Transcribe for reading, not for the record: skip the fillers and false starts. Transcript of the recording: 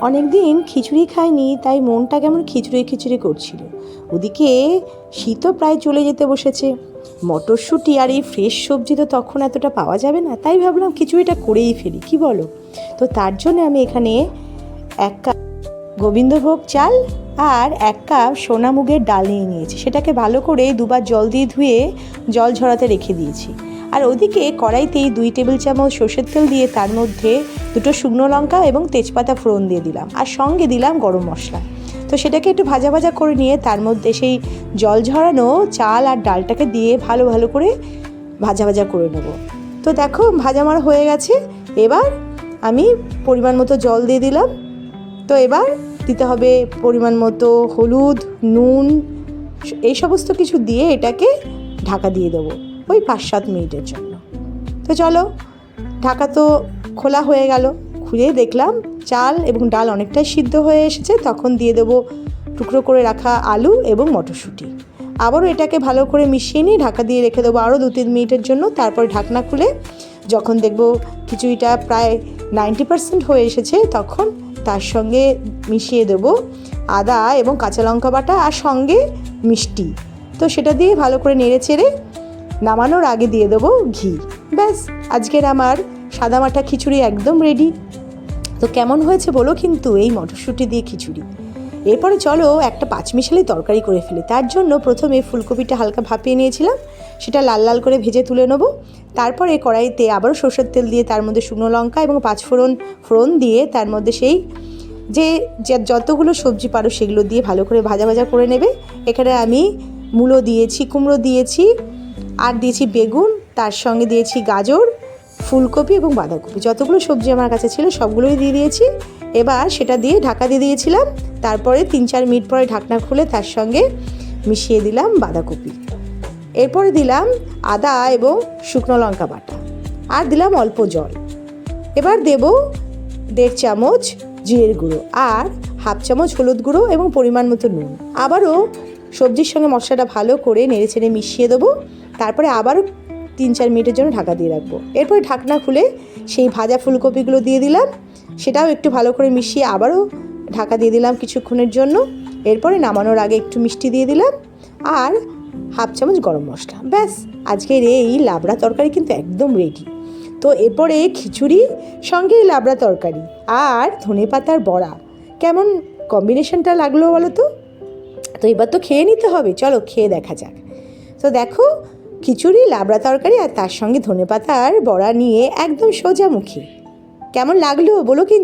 অনেক দিন খিচুড়ি খাইনি, তাই মনটা কেমন খিচুড়ি খিচুড়ি করছিল। ওদিকে শীতও প্রায় চলে যেতে বসেছে। মটরশুঁটি আর এই ফ্রেশ সবজি তো তখন এতটা পাওয়া যাবে না, তাই ভাবলাম খিচুড়িটা করেই ফেলি, কি বলো? তো তার জন্য আমি এখানে 1 কাপ গোবিন্দভোগ চাল আর 1 কাপ সোনা মুগের ডাল নিয়ে নিয়েছি। সেটাকে ভালো করে দুবার জল দিয়ে ধুয়ে জল ঝরাতে রেখে দিয়েছি। আর ওদিকে কড়াইতেই 2 টেবিল চামচ সর্ষের তেল দিয়ে তার মধ্যে 2টো শুকনো লঙ্কা এবং তেজপাতা ফোড়ন দিয়ে দিলাম, আর সঙ্গে দিলাম গরম মশলা। তো সেটাকে একটু ভাজা ভাজা করে নিয়ে তার মধ্যে সেই জল ঝরানো চাল আর ডালটাকে দিয়ে ভালো ভালো করে ভাজা ভাজা করে নেব। তো দেখো ভাজা আমার হয়ে গেছে। এবার আমি পরিমাণ মতো জল দিয়ে দিলাম। তো এবার দিতে হবে পরিমাণ মতো হলুদ, নুন, এই সমস্ত কিছু দিয়ে এটাকে ঢাকা দিয়ে দেবো ওই 5-7 মিনিটের জন্য। তো চলো, ঢাকা তো খোলা হয়ে গেল। খুলে দেখলাম চাল এবং ডাল অনেকটাই সিদ্ধ হয়ে এসেছে। তখন দিয়ে দেবো টুকরো করে রাখা আলু এবং মটরশুঁটি। আবারও এটাকে ভালো করে মিশিয়ে নিয়ে ঢাকা দিয়ে রেখে দেবো আরও 2-3 মিনিটের জন্য। তারপর ঢাকনা খুলে যখন দেখবো খিচুড়িটা প্রায় 90% হয়ে এসেছে, তখন তার সঙ্গে মিশিয়ে দেবো আদা এবং কাঁচা লঙ্কা বাটা আর সঙ্গে মিষ্টি। তো সেটা দিয়ে ভালো করে নেড়ে চেড়ে নামানোর আগে দিয়ে দেবো ঘি। ব্যাস, আজকের আমার সাদামাটা খিচুড়ি একদম রেডি। তো কেমন হয়েছে বলো কিন্তু এই মটরশুঁটি দিয়ে খিচুড়ি। এরপরে চলো একটা 5 মিশালি তরকারি করে ফেলি। তার জন্য প্রথমে ফুলকপিটা হালকা ভাপিয়ে নিয়েছিলাম, সেটা লাল লাল করে ভেজে তুলে নেবো। তারপরে কড়াইতে আবারও সরষের তেল দিয়ে তার মধ্যে শুকনো লঙ্কা এবং 5 ফোড়ন দিয়ে তার মধ্যে সেই যে যতগুলো সবজি পারো সেগুলো দিয়ে ভালো করে ভাজা ভাজা করে নেবে। এখানে আমি মূলো দিয়েছি, কুমড়ো দিয়েছি, আর দিয়েছি বেগুন, তার সঙ্গে দিয়েছি গাজর, ফুলকপি এবং বাঁধাকপি। যতগুলো সবজি আমার কাছে ছিল সবগুলোই দিয়ে দিয়েছি। এবার সেটা দিয়ে ঢাকা দিয়ে দিয়েছিলাম। তারপরে 3-4 মিনিট পরে ঢাকনা খুলে তার সঙ্গে মিশিয়ে দিলাম বাঁধাকপি। এরপরে দিলাম আদা এবং শুকনো লঙ্কা বাটা, আর দিলাম অল্প জল। এবার দেব 1.5 চামচ জিরের গুঁড়ো আর 1/2 চামচ হলুদ গুঁড়ো এবং পরিমাণ মতো নুন। আবারও সবজির সঙ্গে মশলাটা ভালো করে নেড়ে চেড়ে মিশিয়ে দেবো। তারপরে আবারও 3-4 মিনিটের জন্য ঢাকা দিয়ে রাখবো। এরপরে ঢাকনা খুলে সেই ভাজা ফুলকপিগুলো দিয়ে দিলাম, সেটাও একটু ভালো করে মিশিয়ে আবারও ঢাকা দিয়ে দিলাম কিছুক্ষণের জন্য। এরপরে নামানোর আগে একটু মিষ্টি দিয়ে দিলাম আর 1/2 চামচ গরম মশলা। ব্যাস, আজকের এই লাবড়া তরকারি কিন্তু একদম রেডি। তো এরপরে খিচুড়ি সঙ্গে লাবড়া তরকারি আর ধনেপাতার বড়া, কেমন কম্বিনেশনটা লাগলো বলো তো? তো এবার তো খেয়ে নিতে হবে, চলো খেয়ে দেখা যাক। তো দেখো খিচুড়ি, লাবড়া তরকারি আর তার সঙ্গে ধনেপাতার বড়া নিয়ে একদম সোজামুখী। কেমন লাগলো বলো কিন্তু।